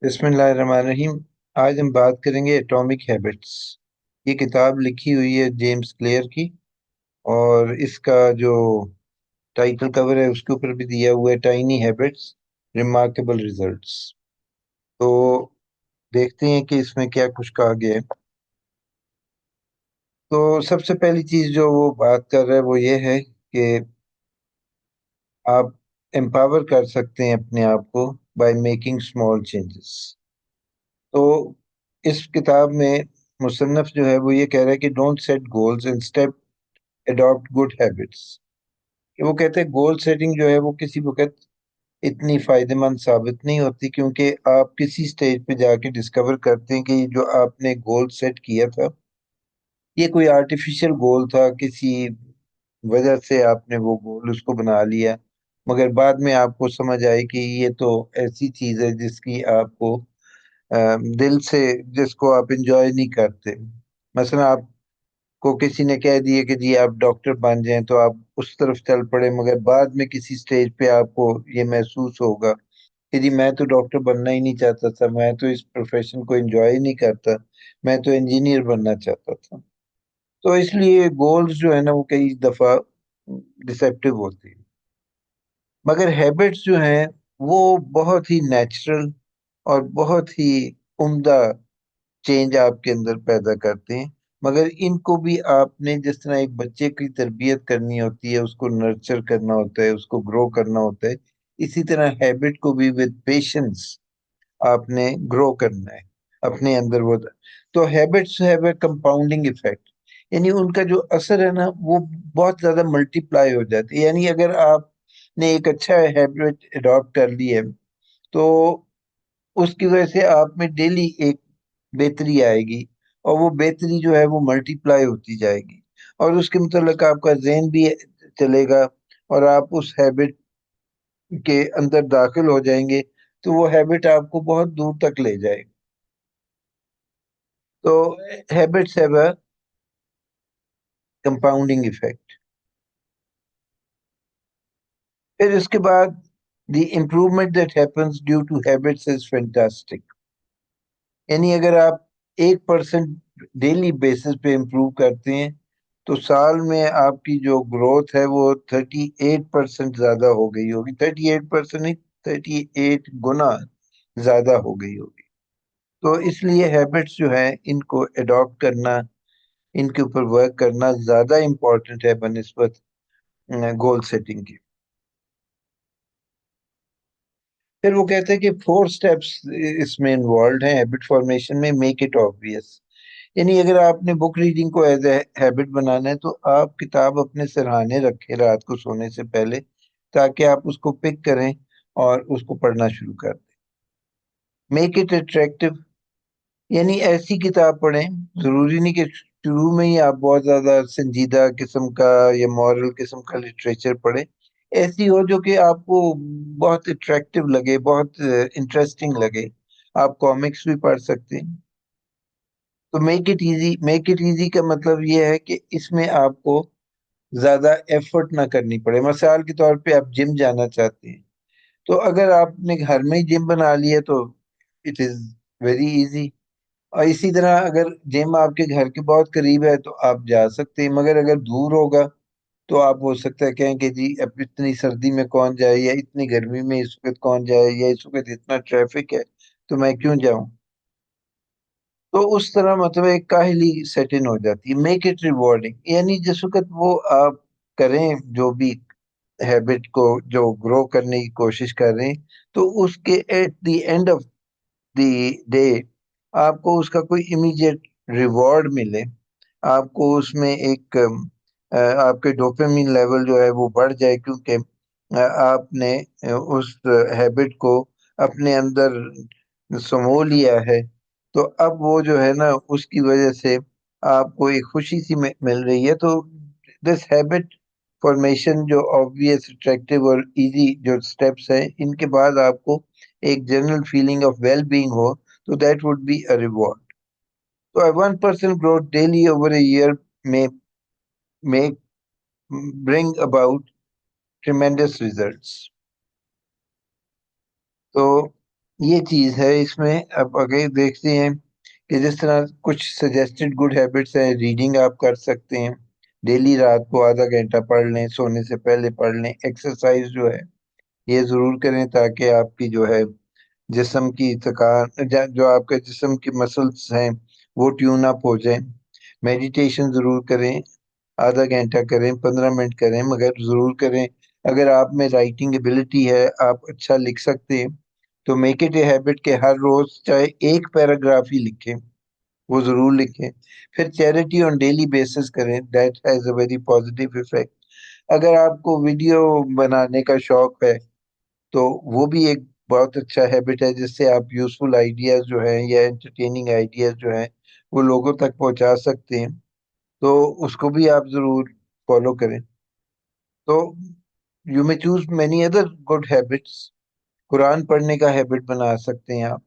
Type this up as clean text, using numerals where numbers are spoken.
بسم اللہ الرحمن الرحیم۔ آج ہم بات کریں گے ایٹامک ہیبٹس۔ یہ کتاب لکھی ہوئی ہے جیمز کلیئر کی، اور اس کا جو ٹائٹل کور ہے اس کے اوپر بھی دیا ہوا ہے ٹائنی ہیبٹس ریمارکیبل ریزلٹس۔ تو دیکھتے ہیں کہ اس میں کیا کچھ کہا گیا ہے۔ تو سب سے پہلی چیز جو وہ بات کر رہا ہے وہ یہ ہے کہ آپ امپاور کر سکتے ہیں اپنے آپ کو بائی میکنگ اسمال چینجز۔ تو اس کتاب میں مصنف جو ہے وہ یہ کہہ رہا ہے کہ don't set goals instead adopt good habits. کہ وہ کہتے ہیں گول سیٹنگ جو ہے وہ کسی وقت اتنی فائدہ مند ثابت نہیں ہوتی، کیونکہ آپ کسی سٹیج پہ جا کے ڈسکور کرتے ہیں کہ یہ جو آپ نے گول سیٹ کیا تھا یہ کوئی آرٹیفیشل گول تھا، کسی وجہ سے آپ نے وہ گول اس کو بنا لیا، مگر بعد میں آپ کو سمجھ آئے کہ یہ تو ایسی چیز ہے جس کی آپ کو دل سے، جس کو آپ انجوائے نہیں کرتے۔ مثلا آپ کو کسی نے کہہ دیا کہ جی آپ ڈاکٹر بن جائیں تو آپ اس طرف چل پڑے، مگر بعد میں کسی سٹیج پہ آپ کو یہ محسوس ہوگا کہ جی میں تو ڈاکٹر بننا ہی نہیں چاہتا تھا، میں تو اس پروفیشن کو انجوائے ہی نہیں کرتا، میں تو انجینئر بننا چاہتا تھا۔ تو اس لیے گولز جو ہے نا وہ کئی دفعہ ڈسیپٹیو ہوتی ہیں، مگر ہیبٹس جو ہیں وہ بہت ہی نیچرل اور بہت ہی عمدہ چینج آپ کے اندر پیدا کرتے ہیں۔ مگر ان کو بھی آپ نے جس طرح ایک بچے کی تربیت کرنی ہوتی ہے، اس کو نرچر کرنا ہوتا ہے، اس کو گرو کرنا ہوتا ہے، اسی طرح ہیبٹ کو بھی ود پیشنس آپ نے گرو کرنا ہے اپنے اندر۔ وہ تو habits have a compounding effect, یعنی ان کا جو اثر ہے نا وہ بہت زیادہ ملٹی پلائی ہو جاتی ہے۔ یعنی اگر آپ نے ایک اچھا ہیبٹ اڈاپٹ کر لی ہے تو اس کی وجہ سے آپ میں ڈیلی ایک بہتری آئے گی، اور وہ بہتری جو ہے وہ ملٹی پلائی ہوتی جائے گی، اور اس کے متعلق آپ کا ذہن بھی چلے گا، اور آپ اس ہیبٹ کے اندر داخل ہو جائیں گے تو وہ ہیبٹ آپ کو بہت دور تک لے جائے گی۔ تو habits have a compounding effect. پھر اس کے بعد the improvement that happens due to habits is fantastic. یعنی اگر آپ 1% ڈیلی بیسس پہ امپروو کرتے ہیں تو سال میں آپ کی جو گروتھ ہے وہ 38% زیادہ ہو گئی ہوگی، 38% نہیں، 38 گنا زیادہ ہو گئی ہوگی۔ تو اس لیے ہیبٹس جو ہیں ان کو اڈاپٹ کرنا، ان کے اوپر ورک کرنا زیادہ امپورٹنٹ ہے بنسبت گول سیٹنگ کی۔ پھر وہ کہتے ہیں کہ 4 اسٹیپس اس میں انوالوڈ ہیں ہیبٹ فارمیشن میں۔ میک اٹ آبویس، یعنی اگر آپ نے بک ریڈنگ کو ایز اے ہیبٹ بنانا ہے تو آپ کتاب اپنے سرہانے رکھیں رات کو سونے سے پہلے، تاکہ آپ اس کو پک کریں اور اس کو پڑھنا شروع کر دیں۔ میک اٹ اٹریکٹیو، یعنی ایسی کتاب پڑھیں، ضروری نہیں کہ شروع میں ہی آپ بہت زیادہ سنجیدہ قسم کا یا مورل قسم کا لٹریچر پڑھیں، ایسی ہو جو کہ آپ کو بہت اٹریکٹیو لگے، بہت انٹرسٹنگ لگے۔ آپ کامکس بھی پڑھ سکتے ہیں۔ تو make it easy, make it easy کا مطلب یہ ہے کہ اس میں آپ کو زیادہ ایفرٹ نہ کرنی پڑے۔ مثال کے طور پہ آپ جم جانا چاہتے ہیں تو اگر آپ نے گھر میں ہی جم بنا لیا تو اٹ از ویری ایزی، اور اسی طرح اگر جم آپ کے گھر کے بہت قریب ہے تو آپ جا سکتے ہیں، مگر اگر دور ہوگا تو آپ ہو سکتا ہے کہیں کہ جی اب اتنی سردی میں کون جائے، یا اتنی گرمی میں اس وقت کون جائے، یا اس وقت اتنا ٹریفک ہے تو میں کیوں جاؤں۔ تو اس طرح مطلب ایک کاہلی سیٹ ان ہو جاتی ہے۔ میک اٹ ریوارڈنگ، یعنی جس وقت وہ آپ کریں جو بھی ہیبٹ کو جو گرو کرنے کی کوشش کر رہے ہیں، تو اس کے at the end of the day آپ کو اس کا کوئی امیڈیٹ ریوارڈ ملے، آپ کو اس میں ایک آپ کے ڈوپامین لیول جو ہے وہ بڑھ جائے، کیونکہ آپ نے اس ہیبٹ کو اپنے اندر سمو لیا ہے۔ تو اب وہ جو ہے نا اس کی وجہ سے آپ کو ایک خوشی سی مل رہی ہے۔ تو دس ہیبٹ فارمیشن جو obvious اٹریکٹیو اور ایزی جو سٹیپس ہیں، ان کے بعد آپ کو ایک general feeling of well being ہو تو that would be a reward. تو 1% growth daily over a year may make bring about tremendous results۔ تو یہ چیز ہے اس میں. اب اگر دیکھتے ہیں کہ جس طرح کچھ سجیسٹڈ گڈ ہیبٹس ہیں. ریڈنگ آپ کر سکتے ہیں ڈیلی، رات کو آدھا گھنٹہ پڑھ لیں، سونے سے پہلے پڑھ لیں. ایکسرسائز جو ہے یہ ضرور کریں تاکہ آپ کی جو ہے جسم کی تھکان، جو آپ کے جسم کی مسلس ہیں وہ ٹیون اپ ہو جائیں. میڈیٹیشن ضرور کریں، آدھا گھنٹہ کریں، 15 منٹ کریں، مگر ضرور کریں. اگر آپ میں رائٹنگ ایبلٹی ہے، آپ اچھا لکھ سکتے ہیں، تو میک اٹ اے ہیبٹ کہ ہر روز چاہے ایک پیراگراف ہی لکھیں، وہ ضرور لکھیں. پھر چیریٹی آن ڈیلی بیسس کریں. That has a very positive effect. اگر آپ کو ویڈیو بنانے کا شوق ہے تو وہ بھی ایک بہت اچھا ہیبٹ ہے، جس سے آپ یوزفل آئیڈیاز جو ہیں یا انٹرٹیننگ آئیڈیاز جو ہیں وہ لوگوں تک پہنچا سکتے ہیں. تو اس کو بھی آپ ضرور فالو کریں. تو you may choose many other good habits. Quran پڑھنے کا ہیبٹ بنا سکتے ہیں آپ.